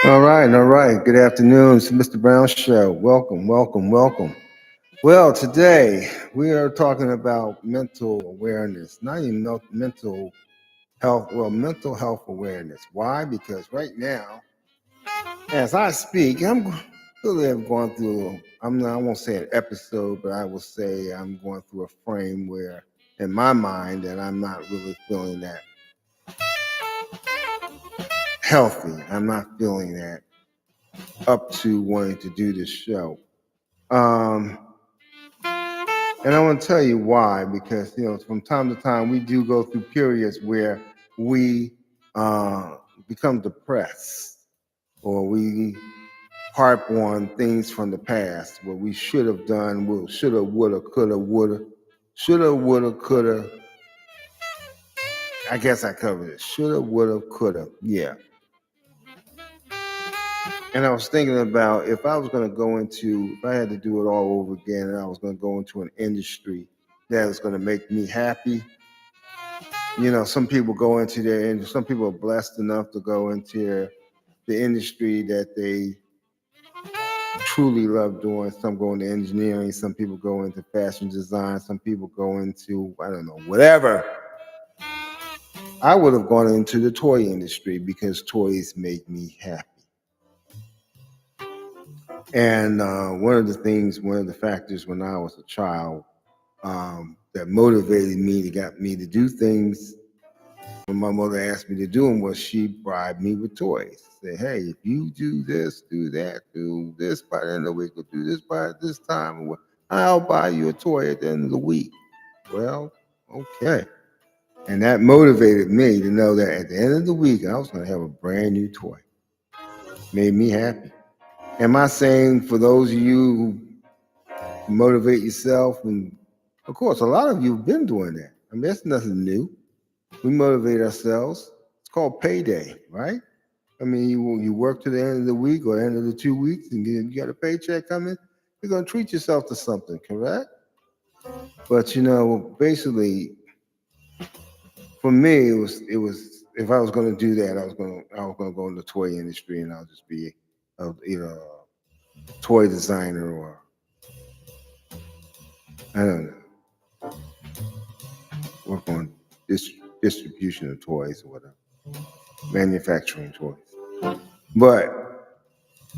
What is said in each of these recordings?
All right. Good afternoon. It's Mr. Brown Show. Welcome, welcome, welcome. Well, today we are talking about mental awareness, not even mental health, mental health awareness. Why? Because right now, as I speak, I'm really have gone through, I won't say an episode, but I will say I'm going through a frame where, in my mind, that I'm not really feeling that healthy. I'm not feeling that up to wanting to do this show. Um, and I want to tell you why, because from time to time we do go through periods where we uh, become depressed, or we harp on things from the past, what we should have done, shoulda, woulda, coulda, woulda, shoulda, woulda, coulda. I guess I covered it. Shoulda, woulda, coulda. Yeah. And I was thinking about if I was going to go into, if I had to do it all over again, and I was going to go into an industry that was going to make me happy. Some people go into their, and some people are blessed enough to go into the industry that they truly love doing. Some go into engineering, some people go into fashion design, some people go into, I don't know, whatever. I would have gone into the toy industry because toys make me happy. And one of the factors when I was a child that motivated me, to got me to do things when my mother asked me to do them, was she bribed me with toys. Say, hey, if you do this, do that, do this by the end of the week, or do this by this time, I'll buy you a toy at the end of the week. Well, okay. And that motivated me to know that at the end of the week, I was going to have a brand new toy. Made me happy. Am I saying for those of you who motivate yourself, and of course, a lot of you have been doing that. I mean, that's nothing new. We motivate ourselves. It's called payday, right? I mean, you work to the end of the week or the end of the 2 weeks, and you got a paycheck coming. You're gonna treat yourself to something, correct? But basically, for me, it was if I was gonna do that, I was gonna go in the toy industry, and I'll just be a toy designer, or I don't know, work on distribution of toys or whatever, manufacturing toys. But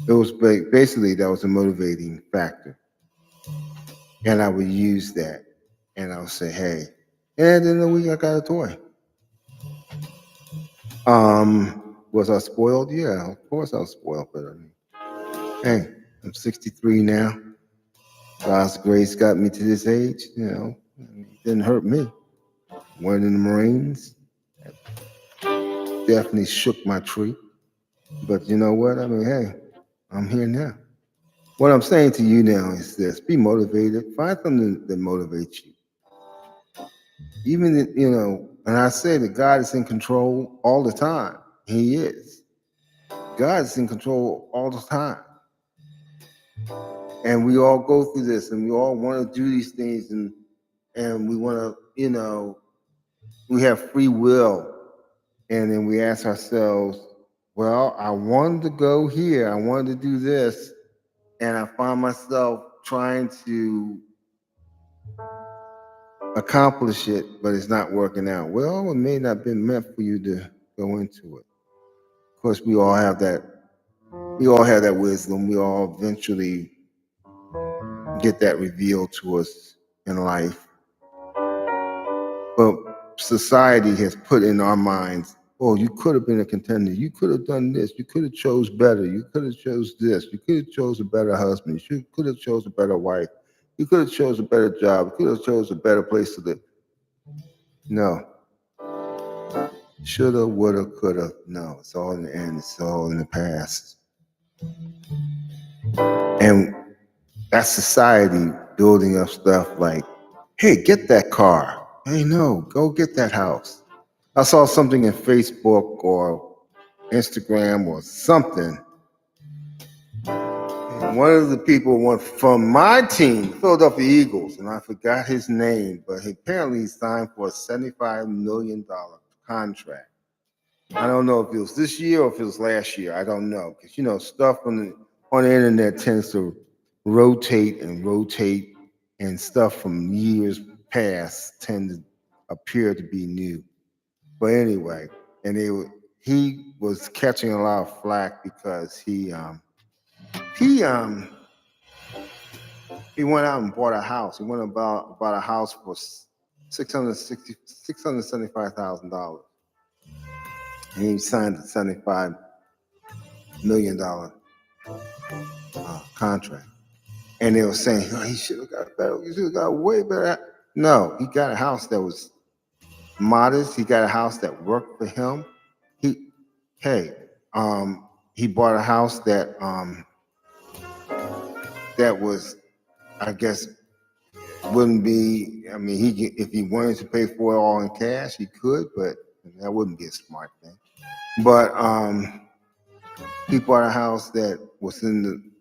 it was basically that was a motivating factor, and I would use that, and I would say, "Hey," and at the end of the week, I got a toy. Was I spoiled? Yeah, of course I was spoiled. But I mean, hey, I'm 63 now. God's grace got me to this age. It didn't hurt me. Went in the Marines, definitely shook my tree. But you know what? I mean, hey, I'm here now. What I'm saying to you now is this: be motivated. Find something that motivates you. Even and I say that God is in control all the time. He is. God is in control all the time. And we all go through this, and we all want to do these things, and we want to, we have free will. And then we ask ourselves, well, I wanted to go here, I wanted to do this, and I find myself trying to accomplish it, but it's not working out. Well, it may not have been meant for you to go into it. Of course, we all have that. We all have that wisdom. We all eventually get that revealed to us in life. But society has put in our minds, oh, you could have been a contender. You could have done this. You could have chose better. You could have chose this. You could have chose a better husband. You could have chose a better wife. You could have chose a better job. You could have chose a better place to live. No. Shoulda, woulda, coulda. No, it's all in the end. It's all in the past. And that's society building up stuff like, hey, get that car. Hey, no, go get that house. I saw something in Facebook or Instagram or something. And one of the people went from my team, Philadelphia Eagles, and I forgot his name, but apparently he signed for a $75 million contract. I don't know if it was this year or if it was last year. I don't know, because stuff on the internet tends to rotate and rotate, and stuff from years past tend to appear to be new. But anyway, and he was catching a lot of flack because he he went out and bought a house. He went about a house for $675,000, and he signed a $75 million contract. And they were saying, oh, he should have got better. He should have got way better. No, he got a house that was modest. He got a house that worked for him. He, hey, he bought a house that was, I guess, wouldn't be. I mean, if he wanted to pay for it all in cash, he could, but that wouldn't be a smart thing. But he bought a house that was in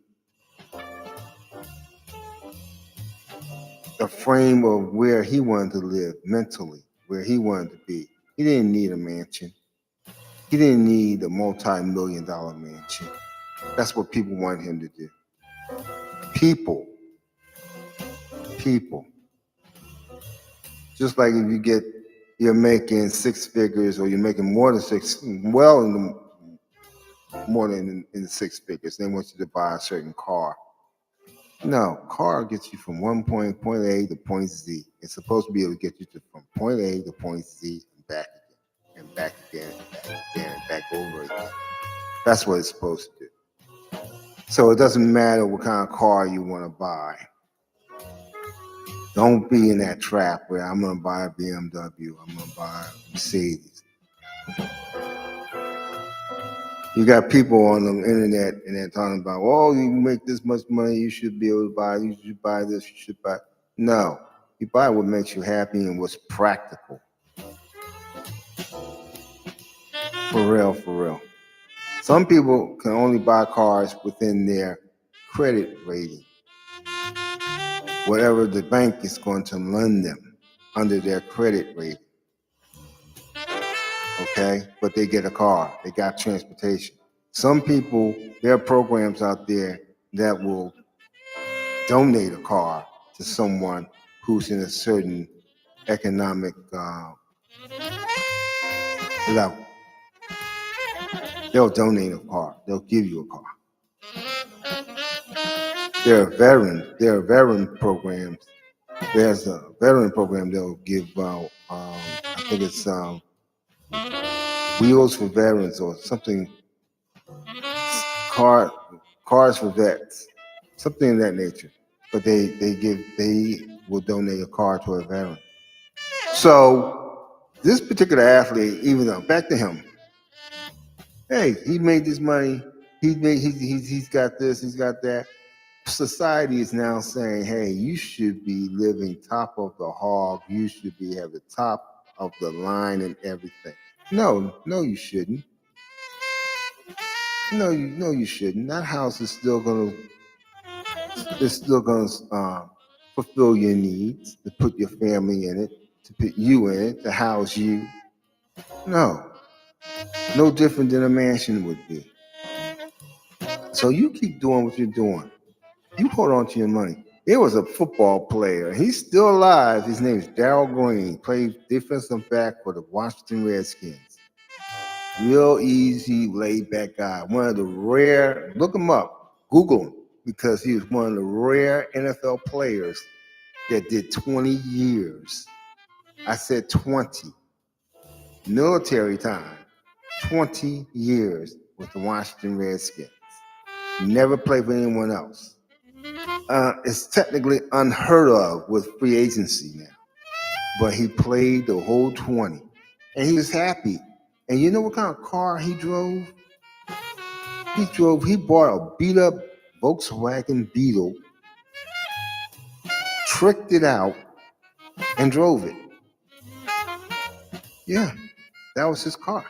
the frame of where he wanted to live mentally, where he wanted to be. He didn't need a mansion. He didn't need a multi-million-dollar mansion. That's what people want him to do. People. Just like if you're making six figures, or you're making more than more than in six figures, they want you to buy a certain car. No, car gets you from point A to point Z. It's supposed to be able to get you from point A to point Z and back again, and back again, and back again, and back over again. That's what it's supposed to do. So it doesn't matter what kind of car you want to buy. Don't be in that trap where I'm going to buy a BMW, I'm going to buy a Mercedes. You got people on the internet and they're talking about, oh, you make this much money, you should be able to buy, you should buy this, you should buy. No, you buy what makes you happy and what's practical. For real. Some people can only buy cars within their credit rating. Whatever the bank is going to lend them under their credit rating. Okay, but they get a car, they got transportation. Some people, there are programs out there that will donate a car to someone who's in a certain economic level. They'll donate a car, they'll give you a car. There are veteran programs. There's a veteran program they'll give out, I think it's Wheels for Veterans or something, cars for vets, something of that nature. But they will donate a car to a veteran. So this particular athlete, even though, back to him, hey, he made this money, he's got this, he's got that. Society is now saying, hey, you should be living top of the hog, you should be at the top of the line and everything. No, you shouldn't. No, you shouldn't. That house is still gonna fulfill your needs, to put your family in it, to put you in it, to house you. No different than a mansion would be. So you keep doing what you're doing. You hold on to your money. There was a football player. He's still alive. His name is Darrell Green. Played defensive back for the Washington Redskins. Real easy, laid back guy. One of the rare, look him up, Google him, because he was one of the rare NFL players that did 20 years. I said 20. Military time, 20 years with the Washington Redskins. Never played for anyone else. It's technically unheard of with free agency now, but he played the whole 20, and he was happy. And you know what kind of car he drove? He bought a beat up Volkswagen Beetle, tricked it out, and drove it. Yeah, that was his car.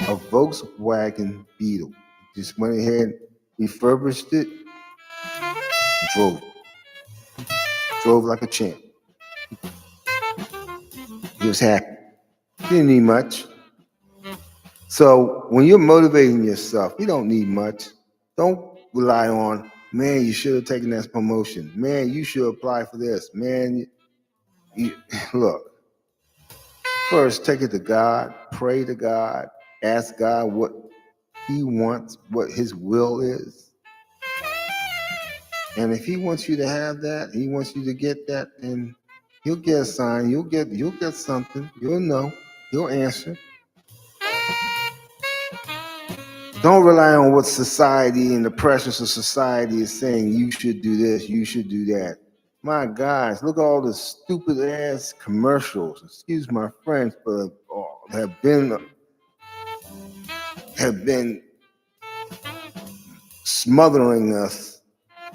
A Volkswagen Beetle. Just went ahead, refurbished it, and drove it. Drove like a champ. He was happy. Didn't need much. So when you're motivating yourself, you don't need much. Don't rely on, man, you should have taken this promotion. Man, you should apply for this. Man, look, first take it to God, pray to God, ask God what he wants, what his will is. And if he wants you to have that, he wants you to get that, then you'll get a sign, you'll get something, you'll know, you'll answer. Don't rely on what society and the pressures of society is saying. You should do this, you should do that. My gosh, look at all the stupid ass commercials. Excuse my French, but have been smothering us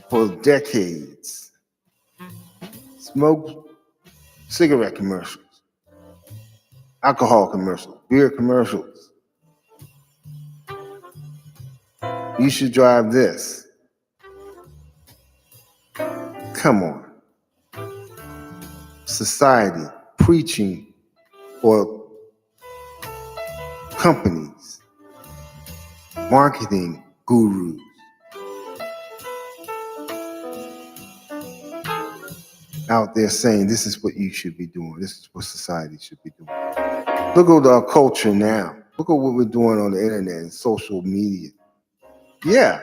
for decades. Smoke cigarette commercials, alcohol commercials, beer commercials. You should drive this. Come on. Society preaching or companies, marketing gurus out there saying this is what you should be doing. This is what society should be doing. Look at our culture now. Look at what we're doing on the internet and social media. Yeah,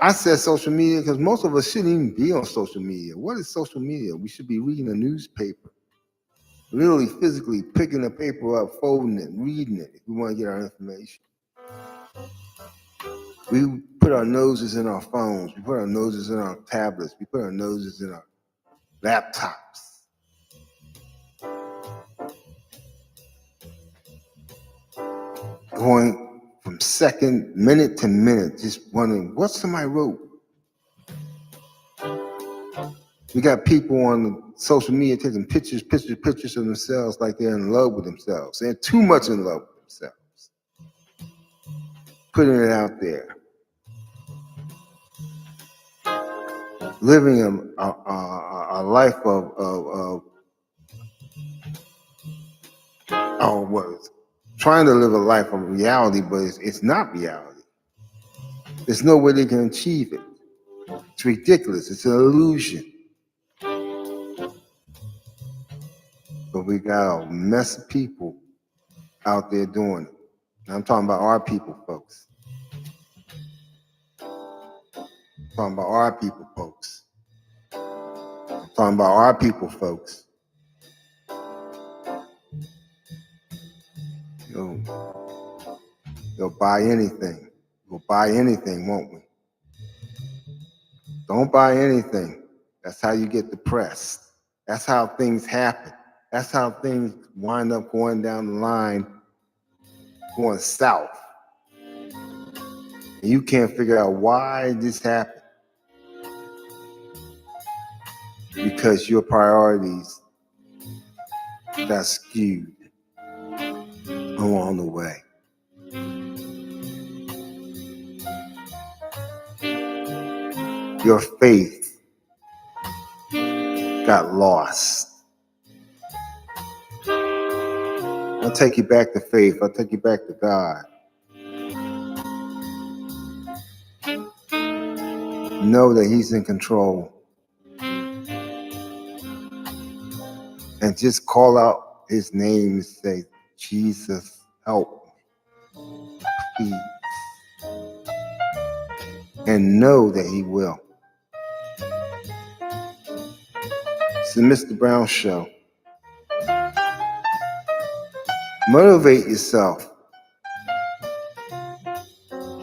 I said social media because most of us shouldn't even be on social media. What is social media? We should be reading a newspaper. Literally physically picking the paper up, folding it, reading it if we want to get our information. We put our noses in our phones. We put our noses in our tablets. We put our noses in our laptops. Going from minute to minute, just wondering what somebody wrote. We got people on social media taking pictures of themselves like they're in love with themselves. They're too much in love with themselves. Putting it out there. Living a life trying to live a life of reality, but it's not reality. There's no way they can achieve it. It's ridiculous. It's an illusion. But we got a mess of people out there doing it. And I'm talking about our people, folks. I'm talking about our people, folks. I'm talking about our people, folks. They'll buy anything. We'll buy anything, won't we? Don't buy anything. That's how you get depressed. That's how things happen. That's how things wind up going down the line, going south. And you can't figure out why this happened. Because your priorities got skewed along the way. Your faith got lost. I'll take you back to faith. I'll take you back to God. Know that He's in control. And just call out His name and say, Jesus, help me, please. And know that He will. It's the Mr. Brown Show. Motivate yourself.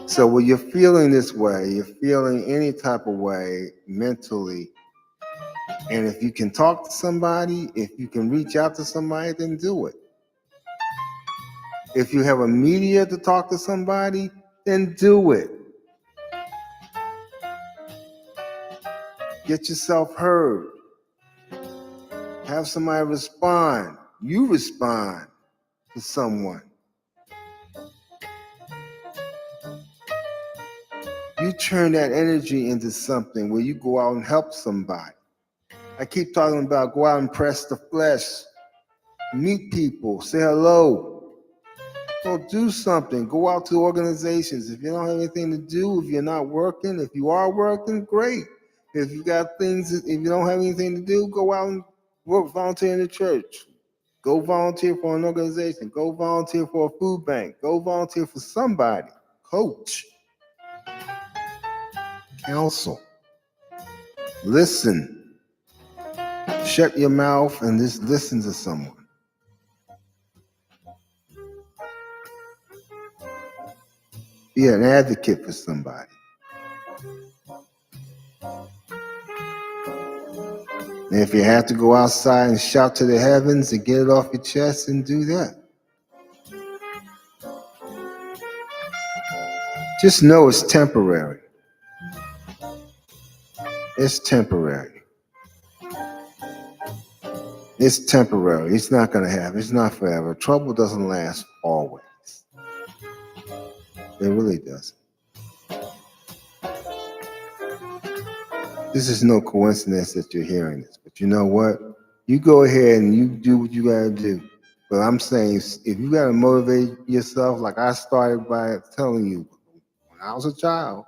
So when you're feeling this way, you're feeling any type of way mentally, and if you can talk to somebody, if you can reach out to somebody, then do it. If you have a media to talk to somebody, then do it. Get yourself heard. Have somebody respond. You respond to someone. You turn that energy into something where you go out and help somebody. I keep talking about go out and press the flesh. Meet people. Say hello. Go do something. Go out to organizations. If you don't have anything to do, if you're not working, if you are working, great. If you got things, if you don't have anything to do, go out and work, volunteer in the church. Go volunteer for an organization. Go volunteer for a food bank. Go volunteer for somebody. Coach. Counsel. Listen. Shut your mouth and just listen to someone. Be an advocate for somebody. And if you have to go outside and shout to the heavens and get it off your chest, and do that. Just know it's temporary. It's temporary. It's temporary. It's not going to happen. It's not forever. Trouble doesn't last always. It really doesn't. This is no coincidence that you're hearing this. But you know what? You go ahead and you do what you got to do. But I'm saying, if you got to motivate yourself, like I started by telling you, when I was a child,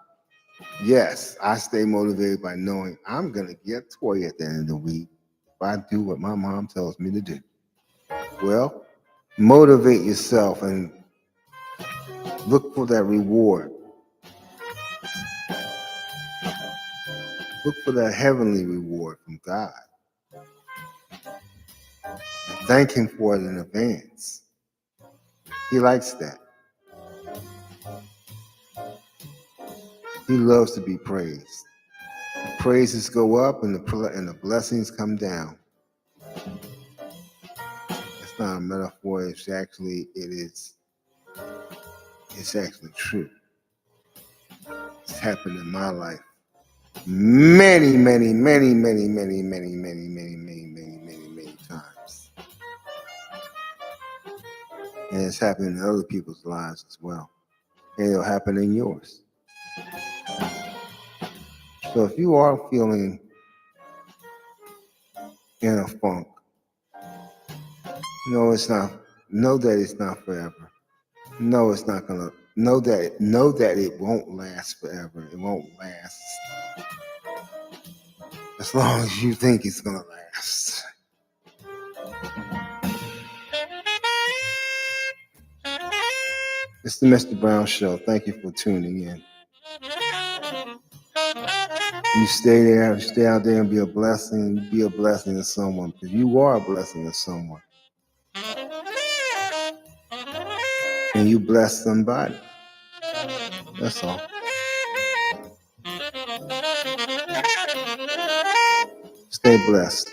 yes, I stay motivated by knowing I'm going to get a toy at the end of the week if I do what my mom tells me to do. Well, motivate yourself and look for that reward. Look for that heavenly reward from God. And thank Him for it in advance. He likes that. He loves to be praised. The praises go up and the blessings come down. It's not a metaphor. It's actually true. It's happened in my life many times. And it's happened in other people's lives as well. And it'll happen in yours. So if you are feeling in a funk, know that it's not forever. Know that it won't last forever. It won't last as long as you think it's gonna last. It's the Mr. Brown Show. Thank you for tuning in. You stay there, stay out there and be a blessing. Be a blessing to someone, because you are a blessing to someone. And you bless somebody. That's all. Stay blessed.